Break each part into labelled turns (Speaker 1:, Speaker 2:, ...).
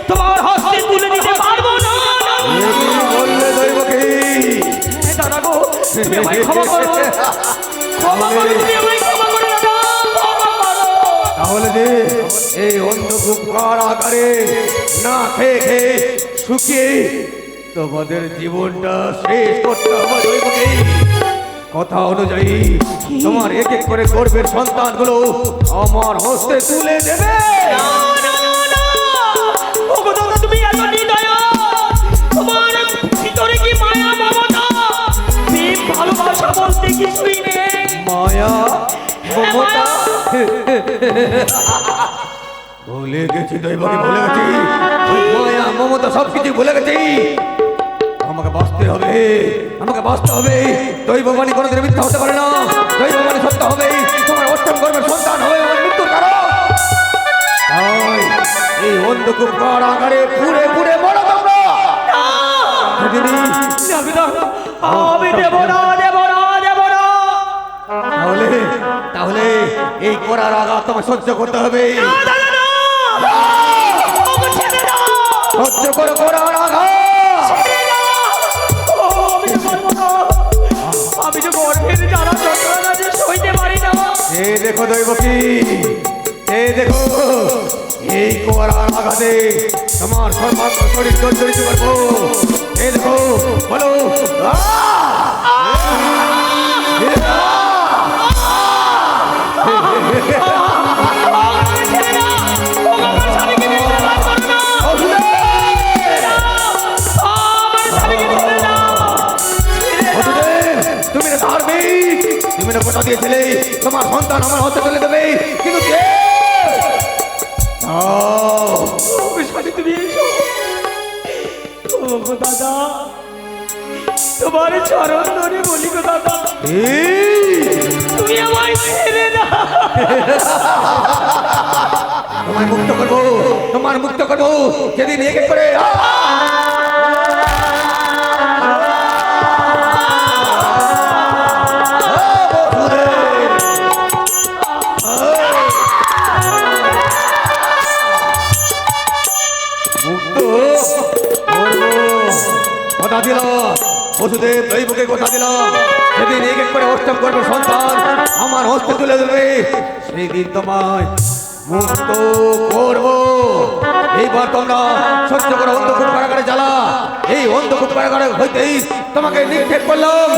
Speaker 1: তোমার হস্তে তুলে দিতে পারবো না।
Speaker 2: বললে দৈবকী
Speaker 1: দাদা গো, তুমি আমায় ক্ষমা করো, ক্ষমা করো, তুমি আমায় ক্ষমা করো দাদা, ক্ষমা করো।
Speaker 2: তাহলে যে এই অন্ধকূপ কারাগারে না খেয়ে খেয়ে শুকিয়ে তোমাদের জীবনটা শেষ করতে হবে দৈবকী। কথা অনুযায়ী তোমার এক এক করে গর্ভের সন্তানগুলো আমার হস্তে তুলে দেবে।
Speaker 1: না, না, না, না। ওগো দাদা, তুমি এত নির্দয়। তোমার ভিতরে কি মায়া, মমতা, প্রেম, ভালোবাসা বলতে কিছুই নেই।
Speaker 2: মায়া মমতা ভুলে গেছি দৈবকী, ভুলে গেছি। ওই মায়া মমতা সবকিছু ভুলে গেছি। আমাকে বাঁচতে হবে, আমাকে বাঁচতে হবে। দৈববাণী কোনোদিন মিথ্যা হতে পারে না। দৈববাণী সত্য হবে। তোমার অষ্টম গর্ভের সন্তান হবে আমার মৃত্যুর কারণ। তাই এই অন্ধকূপ কারাগারে পুড়ে পুড়ে মরো তোমরা। দিদি,
Speaker 1: যাবে না, আমি দেব না, দেব না, দেব না।
Speaker 2: তাহলে তাহলে এই করার আঘাত তোমার সহ্য করতে হবে।
Speaker 1: না, দাদা, না। ওগো, ছেড়ে দাও।
Speaker 2: সহ্য করে করার আঘাত।
Speaker 1: ছেড়ে দাও। ও, আমি তো পারবো না। আমি তো গর্ভের জ্বালা যন্ত্রণা যে সইতে পারি না।
Speaker 2: এই দেখো দৈবকী, এই দেখো এই করার আঘাতে তোমার সর্বাঙ্গ শরীর জর্জরিত করবো। এই দেখো, বলো
Speaker 1: ছেড়ে দাও। ওগো, আমার স্বামীকে বিশ্বাস করো না। আমার স্বামীকে ছেড়ে দাও।
Speaker 2: তুমি না ধার্মিক, তুমি না কথা দিয়েছিলে তোমার সন্তান আমার হস্তে তুলে দেবে, কিন্তু কে?
Speaker 1: বিশ্বজি, তুমি এসো। ওগো দাদা, তোমার চরণ ধরে বলি গো দাদা, তুমি আমায় ছেড়ে দাও।
Speaker 2: তোমায় মুক্ত করবো, তোমার মুক্ত করবো যেদিন এক এক করে কথা দিলাম, বসুদেব দৈবকে কথা দিলাম, সেদিন এক এক করে অষ্টম গর্ভের সন্তান আমার হস্তে তুলে দেবে, সেই দিন তোমায় মুক্ত করব। এইবার তোমরা সহ্য করে অন্ধকূপ কারাগারে জ্বালা। এই অন্ধকূপ কারাগারে হইতেই তোমাকে নিক্ষেপ করলাম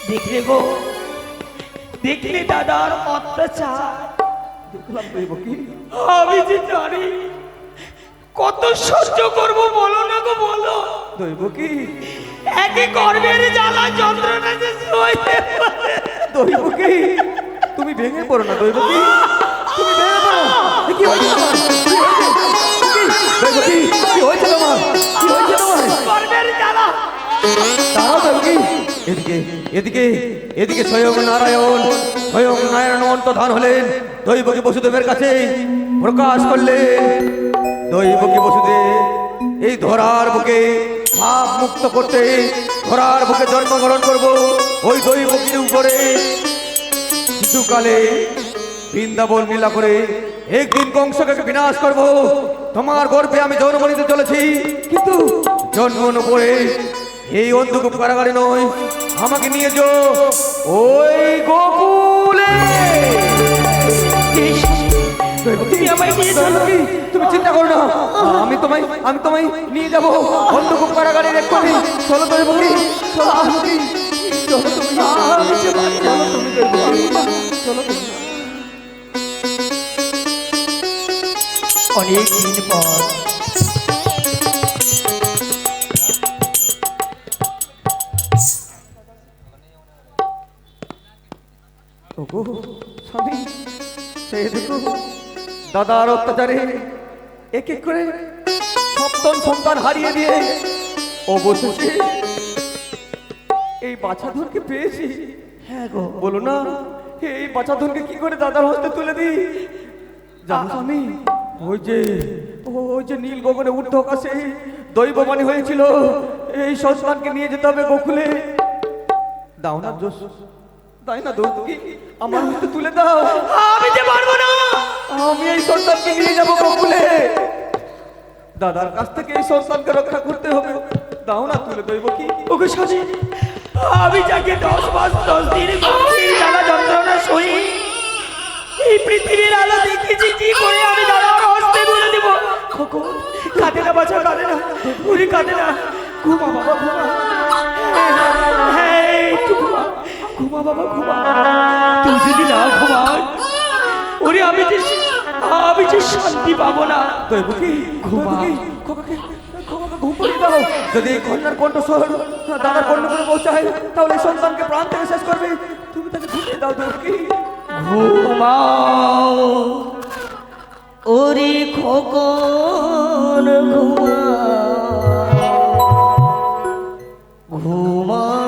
Speaker 1: দেখলে গো, দেখলে দাদার অত্যাচার। আমি যে জানি কত সহ্য করবো, বলো না গো, বলো।
Speaker 2: দৈবকী,
Speaker 1: একে গর্ভের জ্বালা যন্ত্রণা যে সইতে পারে।
Speaker 2: দৈবকী, তুমি ভেঙে পড়ো না দৈবকী, তুমি ভেঙে পড়ো। কি হয়েছে তোমার? দৈবকী, কি হয়েছে তোমার? কি হয়েছে তোমার?
Speaker 1: গর্ভের জ্বালা।
Speaker 2: তারাও দৈবকী, এদিকে এদিকে এদিকে স্বয়ং নারায়ণ, স্বয়ং নারায়ণ অন্তর্ধান হলেন দৈবকী বসুদেবের কাছে, প্রকাশ করলেন দৈবকী বসুদেব এই ধরার বুকে পাপ মুক্ত করতে, ধরার বুকে জন্মগ্রহণ করব। ওই দৈবকীর উপরে শিশুকালে বৃন্দাবন লীলা করে একদিন কংসকে বিনাশ করব। তোমার গর্ভে আমি জন্ম নিতে চলেছি, কিন্তু জন্ম পরে এই অন্ধকূপ কারাগারে নয়, আমাকে নিয়ে যাও ওই গোকুলে।
Speaker 1: তুমি আমায় নিয়ে চলো।
Speaker 2: তুমি চিন্তা করো না, আমি তোমায় নিয়ে যাবো অন্ধকূপ কারাগারে এক্ষুনি। চলো দৈবকী, চলো দৈবকী, চলো তুমি, চলো তুমি দৈবকী, চলো তুমি।
Speaker 1: অনেক দিন পর
Speaker 2: ওগো স্বামী, সে দেখো দাদার অত্যাচারে এক এক করে সপ্তম সন্তান হারিয়ে দিয়ে অবশেষে এই বাছাধনকে পেয়েছি।
Speaker 1: হ্যাঁ গো,
Speaker 2: বলো না, এই বাছাধনকে কি করে দাদার হস্তে তুলে দিই? জানো স্বামী, ওই যে নীল গগনে ঊর্ধ্ব আকাশে দৈববাণী হয়েছিল এই সন্তানকে নিয়ে যেতে হবে গোকুলে। দাও না তাই না দৌকি, আমার হাতে তুলে দাও।
Speaker 1: আমি যে পারবো না।
Speaker 2: আমি এই সন্তানকে নিয়ে যাবো গোকুলে। দাদার কাছ থেকে এই সন্তানকে রক্ষা করতে হবে। দাও না তুলে দইব কি।
Speaker 1: ওকে সাজে আমি যাকে 10 মাস 10 দিন গভীর জ্বালা যন্ত্রণা সই এই পৃথিবীর আলো দেখেছি, কি করে আমি দাদার হস্তে তুলে দিব। খোকন কাঁদে না বাছা, কাঁদে না, উনি কাঁদে না। ঘুমা বাবা ঘুমা, হ্যাঁ একটু ঘুমা, ঘুমা বাবা ঘুমা। তুই যদি না ঘুমাস ওরে আমি যে শান্তি পাবো না।
Speaker 2: দইব কি
Speaker 1: ঘুমা।
Speaker 2: খোকাকে ঘুম পাড়িয়ে দাও। যদি এই কন্যার কণ্ঠস্বর দাদার কণ্ঠ করে পৌঁছায় তাহলে এই সন্তানকে প্রাণ থেকে শেষ করবে। তুমি তাকে ঘুমিয়ে দাও দইব কি।
Speaker 1: ঘুমাও ওরে খোকন ঘুমাও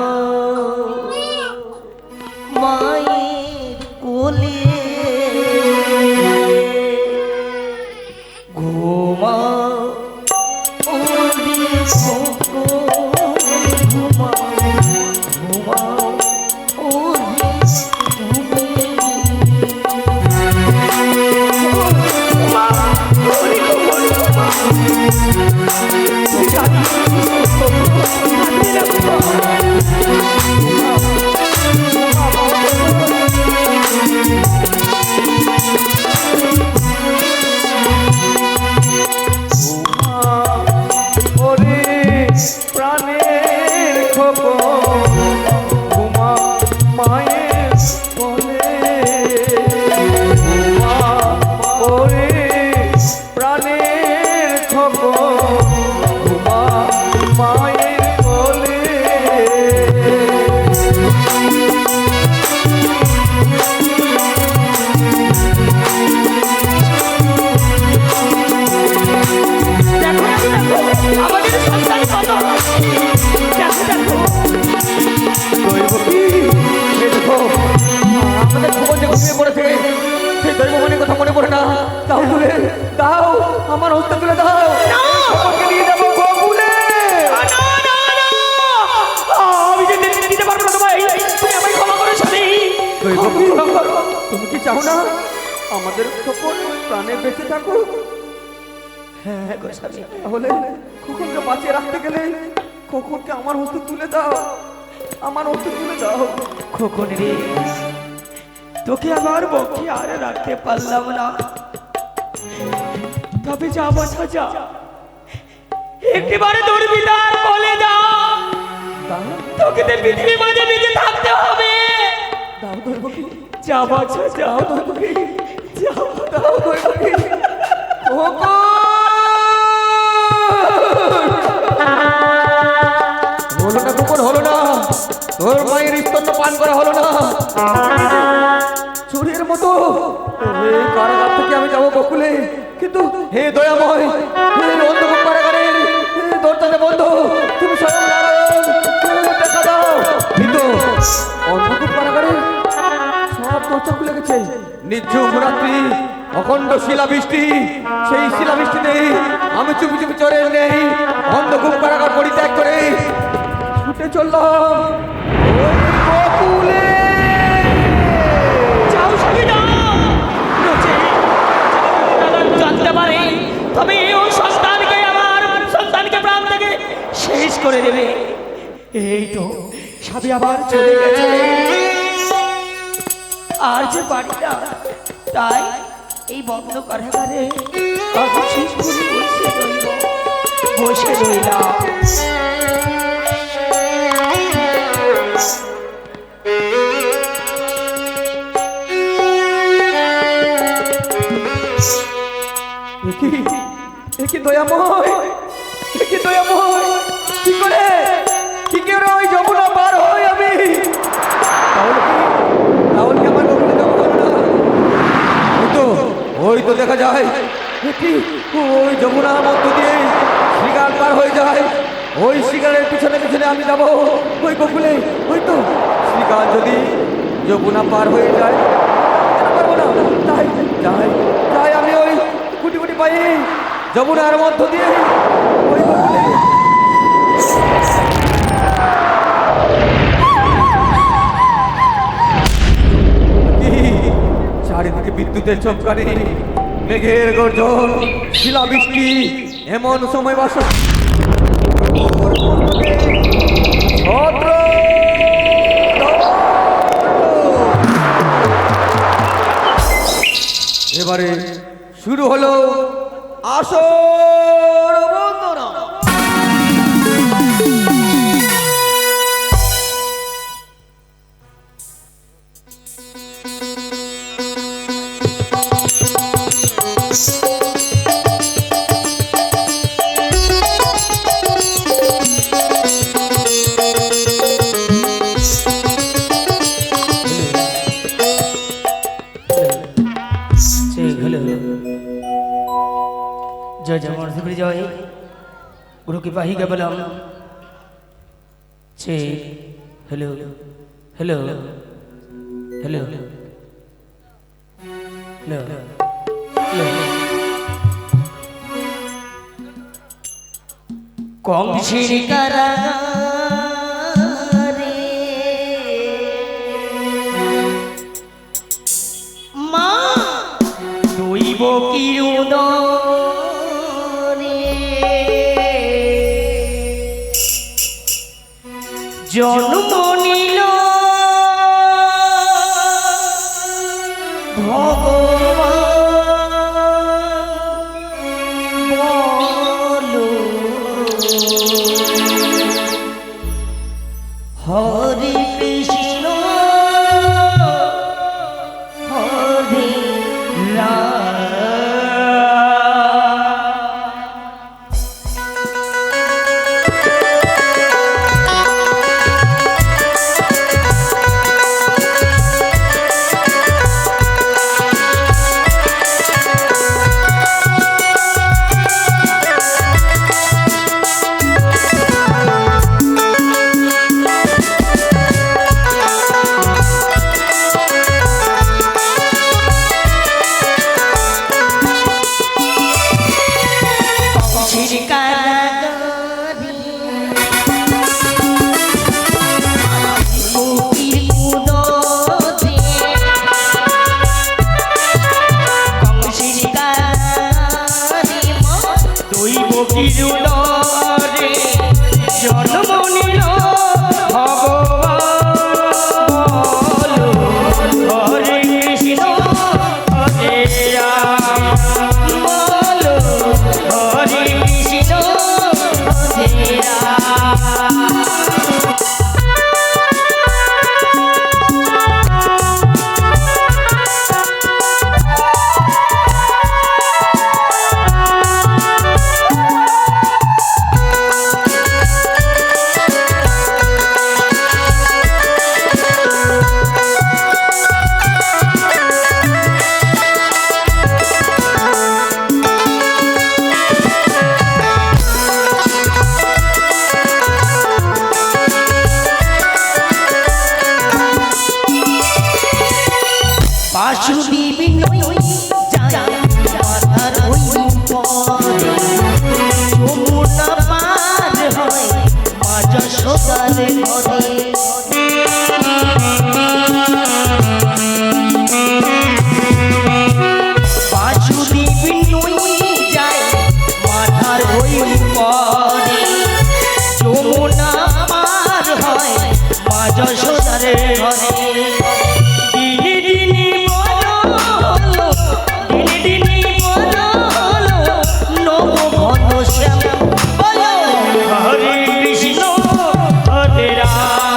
Speaker 1: মায়ের কোলে ঘুমাও ওরে খোকন ঘুমাও ওরে তুমি
Speaker 2: ওরে প্রাণের খোকন ঘুমা মায়ের কোলে। ঘুমা ওরে প্রাণের খোকন ঘুমা মায়ের কোলে।
Speaker 1: আমাদের সন্তান কত দেখো দেখো
Speaker 2: দৈব কি এই দেখো আমাদের খবর যে ঘুমিয়ে পড়েছে, সেই দৈববাণীর কথা মনে পড়ে না। দাও তুলে দাও, আমার হস্তে তুলে দাও। খবরকে নিয়ে যাবো গোকুলে।
Speaker 1: আমি যে দিতে পারবো না তোমায়, তুমি আমায় ক্ষমা করো স্বামী।
Speaker 2: দৈব কি তুমি কি চাও না আমাদের খবর প্রাণে বেঁচে থাকুক?
Speaker 1: হ্যাঁ গো স্বামী।
Speaker 2: তাহলে খোকনকে বাঁচিয়ে রাখতে গেলে খোকনকে আমার হস্তে তুলে দাও, আমার হস্তে তুলে দাও।
Speaker 1: খোকন রে, তোকে আমার বক্ষে আর রাখতে পারলাম না, তবে যা বাছা যা, একটিবারে তোর পিতার কোলে যা।
Speaker 2: দাও
Speaker 1: তোকে তো পৃথিবীর মাঝে বেঁচে থাকতে হবে।
Speaker 2: দাও দৈব কি
Speaker 1: যা বাছা যাও, যাও
Speaker 2: দাও দৈব কি। খোকন হলো না খোকন, হলো না। তোর মায়ের স্তন্য পান করা হলো না। চুরির মতো এই কারাগার থেকে আমি যাবো গোকুলে, কিন্তু হে দয়াময়, হে অন্ধকার কারাগারের দরজাটা বন্ধ। তুমি স্বয়ং নারায়ণ, তুমি দেখা দাও। কিন্তু অন্ধকার কারাগারে সব দরজা খুলে গেছে। নিঝুম রাত্রি, অখণ্ড শিলাবৃষ্টি। সেই শিলাবৃষ্টিতে আমি চুপি চুপি চড়ে নেই অন্ধকূপ কারাগার পরিত্যাগ করে ছুটে চললাম ওই গোকুলে।
Speaker 1: যাও স্বামী যাও, জানতে পারে তবে ওই সন্তানকে, আমার সন্তানকে প্রাণ থেকে শেষ করে দেবে। এই তো স্বামী আবার চলে গেছে, আর যে বাড়ি না, তাই এই বন্ধ কারাগারে আমি শেষ করে বসে রইলাম।
Speaker 2: দয়াময়, দয়াময়, কি করে ওই যমুনা পার হই আমি? তাহলে আমার গোকুলে যাবো না। ওই তো দেখা যায় ওই যমুনার মধ্য দিয়ে শ্রীগাল পার হয়ে যায়। ওই শ্রীগালের পিছনে পিছনে আমি যাবো ওই গোকুলে। ওই তো শ্রীগাল যদি যমুনা পার হয়ে যায় পারবো না, তাই যাই তাই আমি ওই গুটি গুটি পাই যমুনার মধ্য দিয়ে ওই গোকুলে। বিদ্যুতের চমকানি, মেঘের গর্জন, শিলাবৃষ্টি, এমন সময় বাসা এবারে শুরু হলো আসর বন্দনা।
Speaker 1: जय जय मर्द जय गुरु की पाही गबलम छे हेलो हेलो हेलो हेलो कौन शिरकारा माँ দৈব কিরুদনে জন্ম নিল ভগবান বলো হরে কৃষ্ণ হরে রাম। জন্ম নিল ভগবান বলো হরে কৃষ্ণ হরে রাম বলো হরে কৃষ্ণ হরে রাম। বাসুদেব নই যায় মাথার ওই পরে যমুনা পার হয় মা যশোদার ঘরে। বাসুদেব নই যায় মাথার ওই পরে যমুনা পার হয় মা যশোদার ঘরে। হরে কৃষ্ণ হরে রাম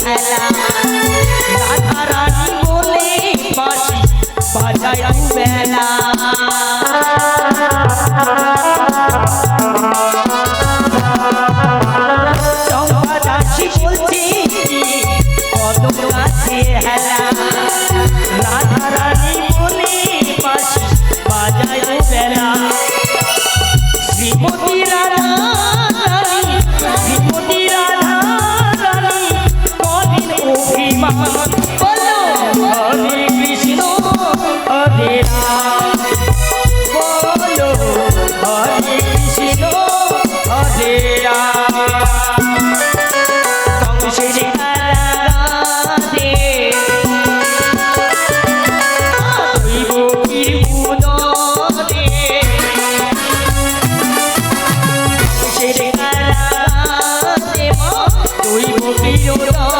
Speaker 1: হেলা রাধা রানী বলে বাঁশি বাজায় বেলা চম্পা দাসী বলছে কদম গাছে হেলা রাধা রানী বলে বাঁশি বাজায় বেলা শ্রীমতী রাধা রানী শ্রীমতী রাধা রানী কদিন অভিমান বলো হরে কৃষ্ণ হরে রাম বলো হরে কৃষ্ণ হরে রাম কংসের কারাগারে দৈব বিভুদরে কংসের কারাগারে দৈব বিভুদরে